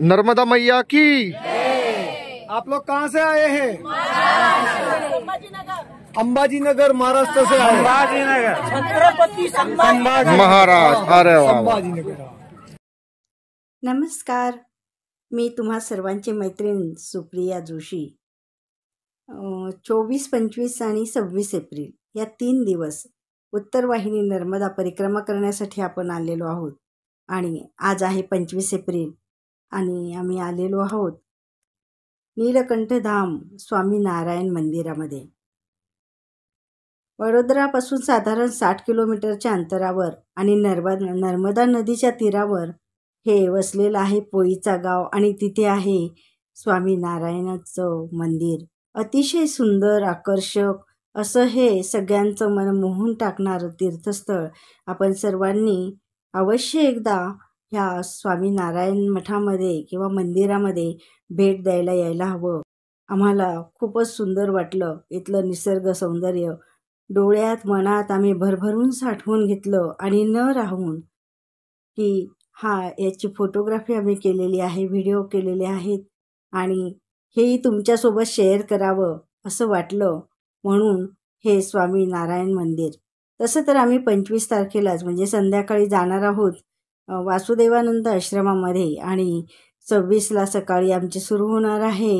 नर्मदा मैया की। आप लोग कहाँ से आए हैं? अंबाजी नगर महाराष्ट्र से आए। संभाजी नगर, छत्रपति संभाजी महाराज। अरे वाह। संभाजी नगर। नमस्कार, मी तुम्हा सर्वांची मैत्रीण सुप्रिया जोशी। 24, 25 आणि 26 एप्रिल या 3 दिवस उत्तर वाहिनी नर्मदा परिक्रमा करण्यासाठी आपण आलेलो आहोत आणि आज आहे 25 एप्रिल आणि आम्ही आलेलो आहोत नीलकंठधाम स्वामी नारायण मंदिरामध्ये। वडोदरापासून साधारण 60 किलोमीटरच्या अंतरावर आणि नर्मदा नदीच्या तीरावर हे वसलेलं आहे पोईचा गाव आणि तिथे आहे स्वामी नारायणाचं मंदिर। अतिशय सुंदर आकर्षक असं हे सगळ्यांचं मन मोहून टाकणारं तीर्थस्थळ। आपण सर्वांनी अवश्य एकदा ह्या स्वामी नारायण मठामध्ये किंवा मंदिरामध्ये भेट द्यायला यायला हवं। आम्हाला खूपच सुंदर वाटलं इथलं निसर्ग सौंदर्य। डोळ्यात मनात आम्ही भरभरून साठवून घेतलं आणि न राहून की याची फोटोग्राफी आम्ही केलेली आहे, व्हिडिओ केलेले आहेत आणि हेही तुमच्यासोबत शेअर करावं असं वाटलं म्हणून हे स्वामी नारायण मंदिर। तसं तर आम्ही 25 तारखेलाच म्हणजे संध्याकाळी जाणार आहोत वासुदेवानंद आश्रमामध्ये आणि 26ला सकाळी आमची सुरू होणार आहे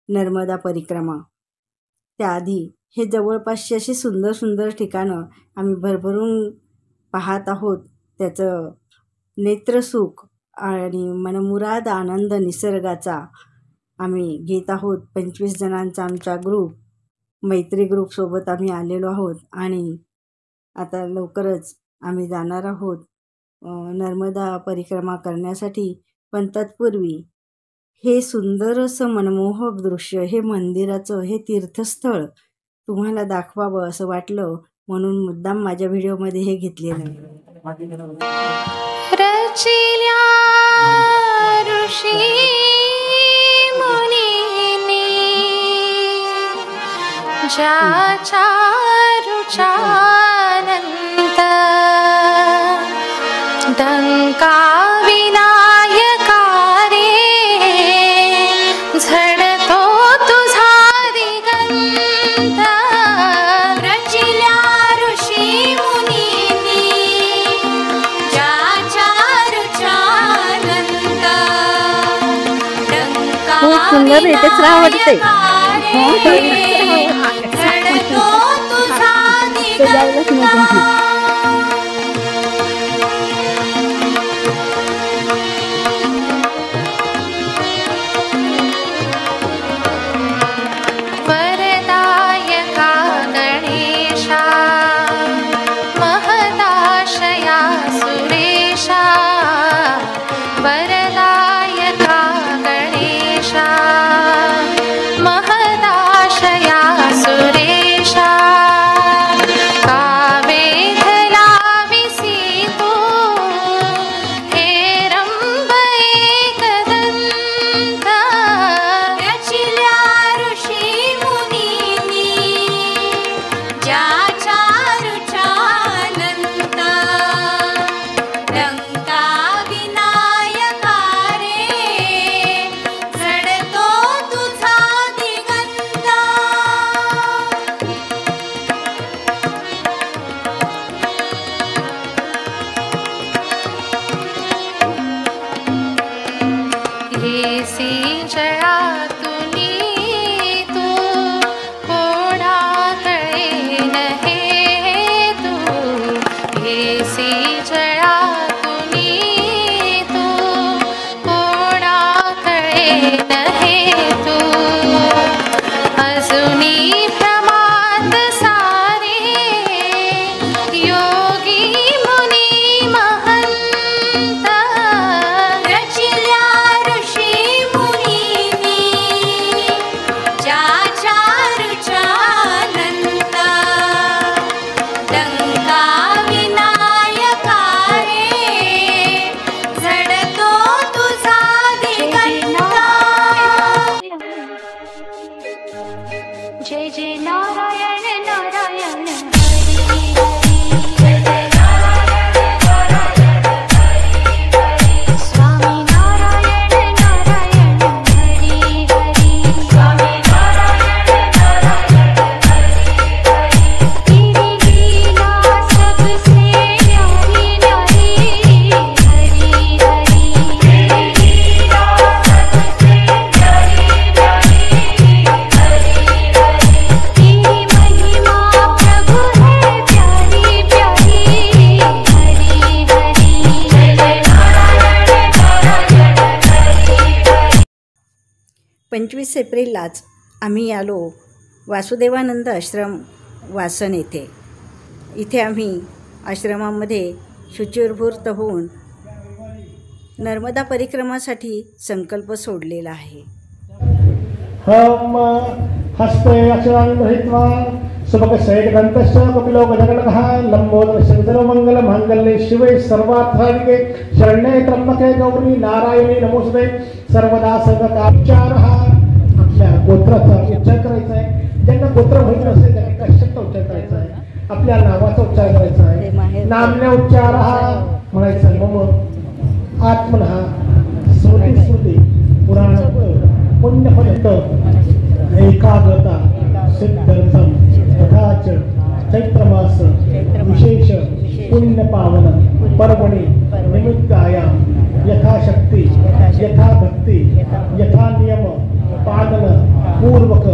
नर्मदा परिक्रमा। त्याआधी हे जवळपासची अशी सुंदर सुंदर ठिकाणं आम्ही भरभरून पाहत आहोत। त्याचं नेत्रसुख आणि मनमुराद आनंद निसर्गाचा आम्ही घेत आहोत। 25 जणांचा आमचा ग्रुप, मैत्री ग्रुपसोबत आम्ही आलेलो आहोत आणि आता लवकरच आम्ही जाणार आहोत नर्मदा परिक्रमा करण्यासाठी। पण तत्पूर्वी हे सुंदर असं मनमोहक दृश्य, हे मंदिराचं हे तीर्थस्थळ तुम्हाला दाखवावं असं वाटलं म्हणून मुद्दाम माझ्या व्हिडिओमध्ये हे घेतलेलं आहे। रचिल्या ऋषी मुनींनी ज्याच्या रुचानंत डंका विनायका रे झडतो तुझा दिगंत। रचिल्या ऋषी मुनींनी ज्याच्या रुचानंत डंका विनायका रे झडतो तुझा दिगंत। वरदायका गणेशा महदाशया सुरेशा। वरदायका गणेशा महदाशया सुरेशा। कावेध 25 एप्रिललाच आम्ही आलो वासुदेवानंद आश्रम वासन येथे. इथे आम्ही आश्रमामध्ये शुचिर्भूत होऊन नर्मदा परिक्रमासाठी संकल्प सोडलेला आहे. हम हस्ते अक्षरान् गृहीत्वा सुभगशयकदन्तस्य कपिलो गजगणकः लम्बोदरस्य सर्वमङ्गलमाङ्गल्ये शिवे सर्वार्थसाधिके शरण्ये त्र्यंबके गौरी नारायणी नमोस्तुते. सर्वदा सर्वकार्यारः. आपल्या गोत्राचा उच्चार करायचा आहे. ज्यांना गोत्र माहित नसेल त्यांनी कश्यपचा उच्चार करायचा आहे. आपल्या नावाचा उच्चार करायचा आहे. नामने उच्चारः म्हणायचं. मम आत्मनः स्मृती पुराण पुण्यफलित एकाग्रता सिद्धर्थम तथा च चैत्रमास विशेष पुण्यपावन पर्वणि निमित्तायां यथाशक्ति यथाभक्ति यथा नियम पालन पूर्वक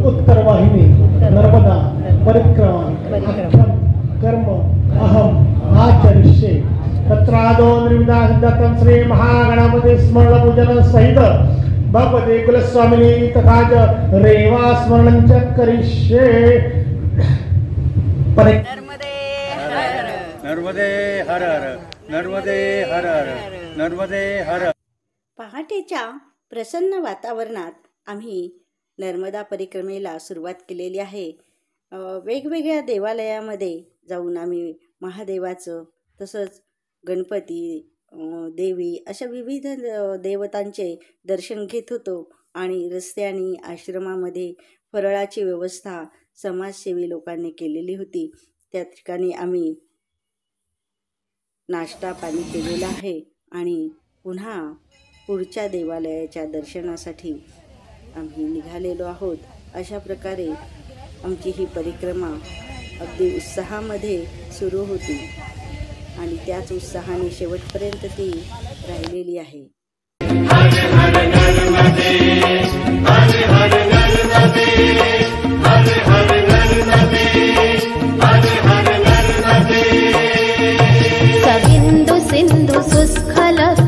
उत्तरवाहिनी नर्मदा परिक्रमा अख्यम कर्म अहम आचरिष्ये. तत्रादो निर्विदासिद्धं श्री महागणपति स्मरण पूजन सहित भगवते कुलस्वामिनी तथा च रेवा स्मरणं च करिष्ये. नर्मदे हर हर, नर्मदे हर हर, नर्मदे हर. पहाटेच्या प्रसन्न वातावरणात आम्ही नर्मदा परिक्रमेला सुरुवात केलेली आहे. वेगवेगळ्या देवालयामध्ये जाऊन आम्ही महादेवाचं तसंच गणपती देवी अशा विविध देवतांचे दर्शन घेत होतो. आणि रस्त्याने आश्रमामध्ये फराळाची व्यवस्था समाजसेवी लोकांनी केलेली होती. त्या ठिकाणी आम्ही नाश्ता पाणी केलेला आहे आणि पुन्हा पुढच्या देवालयाच्या दर्शनासाठी आम्ही निघालेलो आहोत. अशा प्रकारे आमची ही परिक्रमा अगदी उत्साहामध्ये सुरू होती आणि त्याच उत्साहाने शेवटपर्यंत ती राहिलेली आहे. सबिंदु सिंधु सुस्खलत